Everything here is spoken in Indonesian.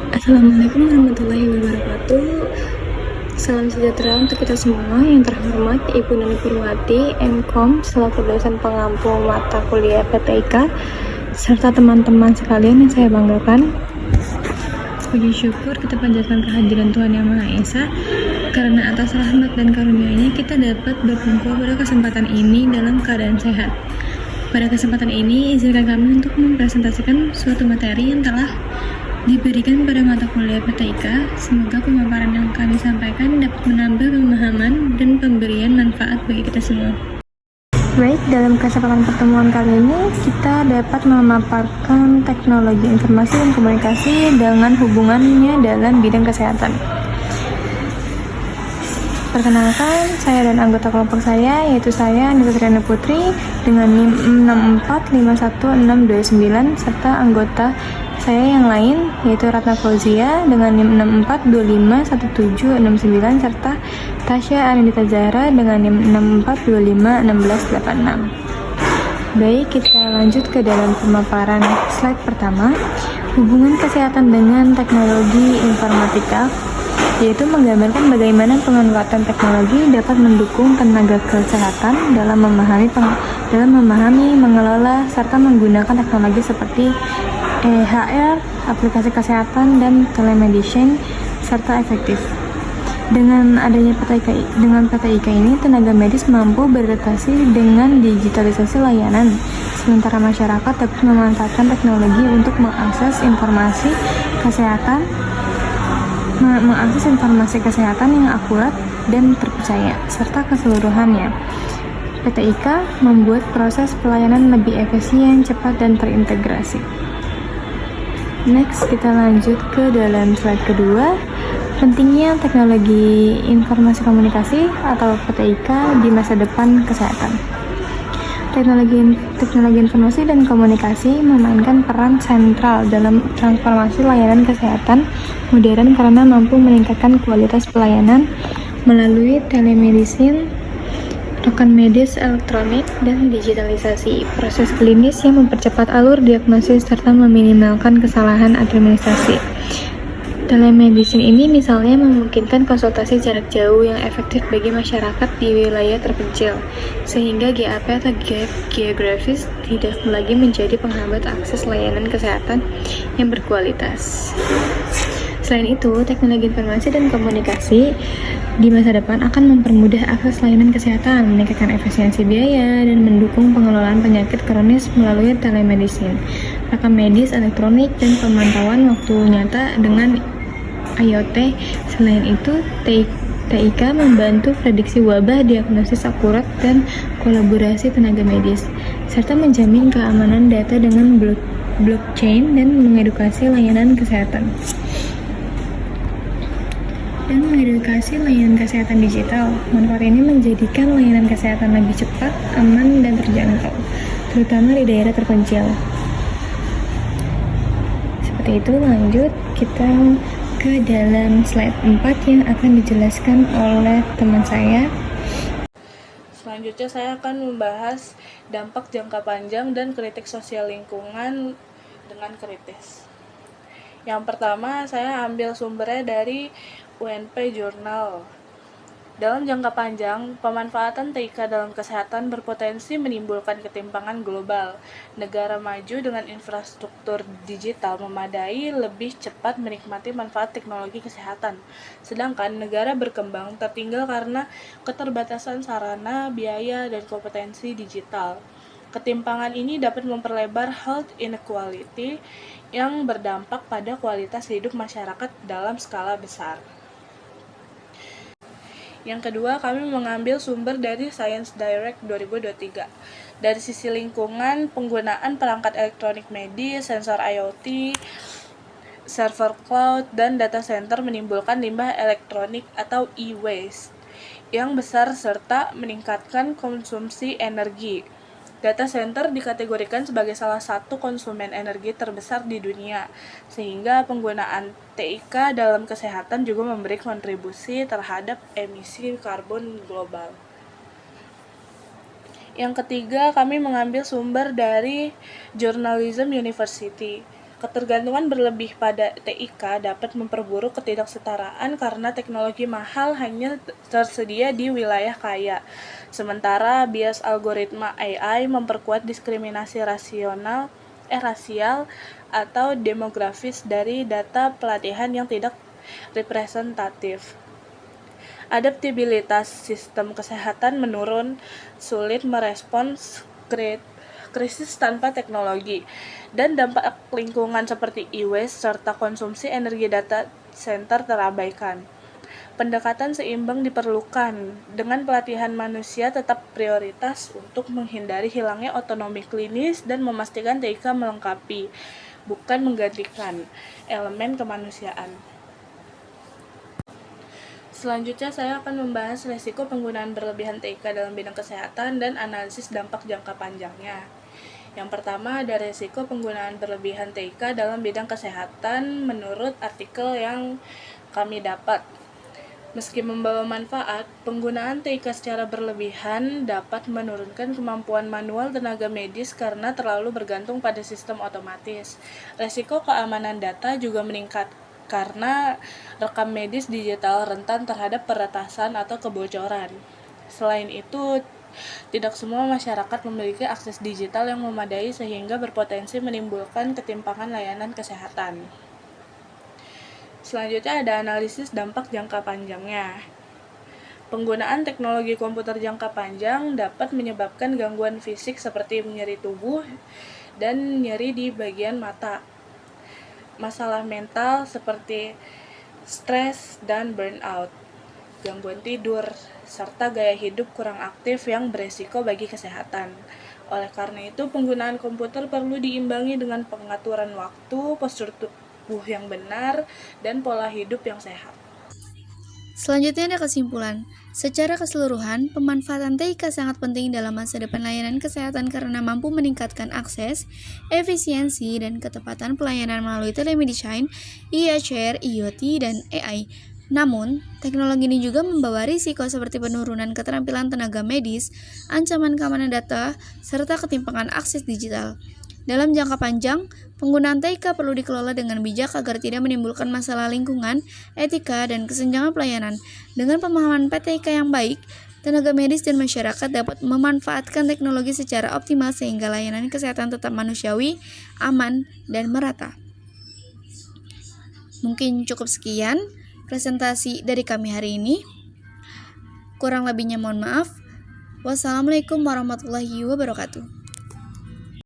Assalamualaikum warahmatullahi wabarakatuh. Salam sejahtera untuk kita semua. Yang terhormat Ibu Nani Purwati, MKOM, selaku dosen pengampu mata kuliah PTIK, serta teman-teman sekalian yang saya banggakan. Puji syukur kita panjatkan kehadiran Tuhan Yang Maha Esa, karena atas rahmat dan karunia-Nya kita dapat berkumpul pada kesempatan ini dalam keadaan sehat. Pada kesempatan ini, izinkan kami untuk mempresentasikan suatu materi yang telah diberikan pada mata kuliah PTIK. Semoga pemaparan yang kami sampaikan dapat menambah pemahaman dan pemberian manfaat bagi kita semua. Baik, dalam kesempatan pertemuan kali ini kita dapat memaparkan teknologi informasi dan komunikasi dengan hubungannya dalam bidang kesehatan. Perkenalkan, saya dan anggota kelompok saya, yaitu saya, Nisa Sriana Putri, dengan NIM 6451629, serta anggota saya yang lain, yaitu Ratna Fauzia, dengan NIM 64251769, serta Tasya Anindita Zahra, dengan NIM 64251686. Baik, kita lanjut ke dalam pemaparan slide pertama, hubungan kesehatan dengan teknologi informatika, yaitu menggambarkan bagaimana pemanfaatan teknologi dapat mendukung tenaga kesehatan dalam memahami, mengelola, serta menggunakan teknologi seperti HR, aplikasi kesehatan, dan telemedicine, serta efektif. Dengan adanya PTIK ini, tenaga medis mampu beradaptasi dengan digitalisasi layanan, sementara masyarakat dapat memanfaatkan teknologi untuk mengakses informasi kesehatan yang akurat dan terpercaya, serta keseluruhannya. PTIK membuat proses pelayanan lebih efisien, cepat, dan terintegrasi. Next, kita lanjut ke dalam slide kedua, pentingnya teknologi informasi komunikasi atau PTIK di masa depan kesehatan. Teknologi informasi dan komunikasi memainkan peran sentral dalam transformasi layanan kesehatan modern karena mampu meningkatkan kualitas pelayanan melalui telemedicine, rekan medis elektronik, dan digitalisasi proses klinis yang mempercepat alur diagnosis serta meminimalkan kesalahan administrasi. Telemedicine ini misalnya memungkinkan konsultasi jarak jauh yang efektif bagi masyarakat di wilayah terpencil, sehingga GAP atau gap geografis tidak lagi menjadi penghambat akses layanan kesehatan yang berkualitas. Selain itu, teknologi informasi dan komunikasi di masa depan akan mempermudah akses layanan kesehatan, meningkatkan efisiensi biaya, dan mendukung pengelolaan penyakit kronis melalui telemedicine, rekam medis elektronik, dan pemantauan waktu nyata dengan IoT. Selain itu, TIK membantu prediksi wabah, diagnosis akurat, dan kolaborasi tenaga medis, serta menjamin keamanan data dengan blockchain dan mengedukasi layanan kesehatan digital. Manfaat ini menjadikan layanan kesehatan lebih cepat, aman, dan terjangkau, terutama di daerah terpencil. Seperti itu, lanjut kita ke dalam slide 4 yang akan dijelaskan oleh teman saya. Selanjutnya saya akan membahas dampak jangka panjang dan kritik sosial lingkungan dengan kritis. Yang pertama, saya ambil sumbernya dari UNP Journal. Dalam jangka panjang, pemanfaatan TIK dalam kesehatan berpotensi menimbulkan ketimpangan global. Negara maju dengan infrastruktur digital memadai lebih cepat menikmati manfaat teknologi kesehatan, sedangkan negara berkembang tertinggal karena keterbatasan sarana, biaya, dan kompetensi digital. Ketimpangan ini dapat memperlebar health inequality yang berdampak pada kualitas hidup masyarakat dalam skala besar. Yang kedua, kami mengambil sumber dari Science Direct 2023. Dari sisi lingkungan, penggunaan perangkat elektronik medis, sensor IoT, server cloud, dan data center menimbulkan limbah elektronik atau e-waste yang besar serta meningkatkan konsumsi energi. Data center dikategorikan sebagai salah satu konsumen energi terbesar di dunia, sehingga penggunaan TIK dalam kesehatan juga memberi kontribusi terhadap emisi karbon global. Yang ketiga, kami mengambil sumber dari Journalism University. Ketergantungan berlebih pada TIK dapat memperburuk ketidaksetaraan karena teknologi mahal hanya tersedia di wilayah kaya. Sementara bias algoritma AI memperkuat diskriminasi rasial atau demografis dari data pelatihan yang tidak representatif. Adaptabilitas sistem kesehatan menurun, sulit merespons krisis tanpa teknologi, dan dampak lingkungan seperti e-waste serta konsumsi energi data center terabaikan. Pendekatan seimbang diperlukan, dengan pelatihan manusia tetap prioritas untuk menghindari hilangnya otonomi klinis dan memastikan TIK melengkapi, bukan menggantikan, elemen kemanusiaan. Selanjutnya saya akan membahas risiko penggunaan berlebihan TIK dalam bidang kesehatan dan analisis dampak jangka panjangnya. Yang pertama ada risiko penggunaan berlebihan TIK dalam bidang kesehatan menurut artikel yang kami dapat. Meski membawa manfaat, penggunaan TIK secara berlebihan dapat menurunkan kemampuan manual tenaga medis karena terlalu bergantung pada sistem otomatis. Risiko keamanan data juga meningkat karena rekam medis digital rentan terhadap peretasan atau kebocoran. Selain itu, tidak semua masyarakat memiliki akses digital yang memadai sehingga berpotensi menimbulkan ketimpangan layanan kesehatan. Selanjutnya ada analisis dampak jangka panjangnya. Penggunaan teknologi komputer jangka panjang dapat menyebabkan gangguan fisik seperti nyeri tubuh dan nyeri di bagian mata. Masalah mental seperti stres dan burnout, gangguan tidur, serta gaya hidup kurang aktif yang beresiko bagi kesehatan. Oleh karena itu, penggunaan komputer perlu diimbangi dengan pengaturan waktu, postur tubuh yang benar, dan pola hidup yang sehat. Selanjutnya ada kesimpulan. Secara keseluruhan, pemanfaatan TIK sangat penting dalam masa depan layanan kesehatan karena mampu meningkatkan akses, efisiensi, dan ketepatan pelayanan melalui telemedicine, EHR, IoT, dan AI. Namun, teknologi ini juga membawa risiko seperti penurunan keterampilan tenaga medis, ancaman keamanan data, serta ketimpangan akses digital. Dalam jangka panjang, penggunaan TIK perlu dikelola dengan bijak agar tidak menimbulkan masalah lingkungan, etika, dan kesenjangan pelayanan. Dengan pemahaman TIK yang baik, tenaga medis dan masyarakat dapat memanfaatkan teknologi secara optimal sehingga layanan kesehatan tetap manusiawi, aman, dan merata. Mungkin cukup sekian presentasi dari kami hari ini. Kurang lebihnya mohon maaf. Wassalamualaikum warahmatullahi wabarakatuh.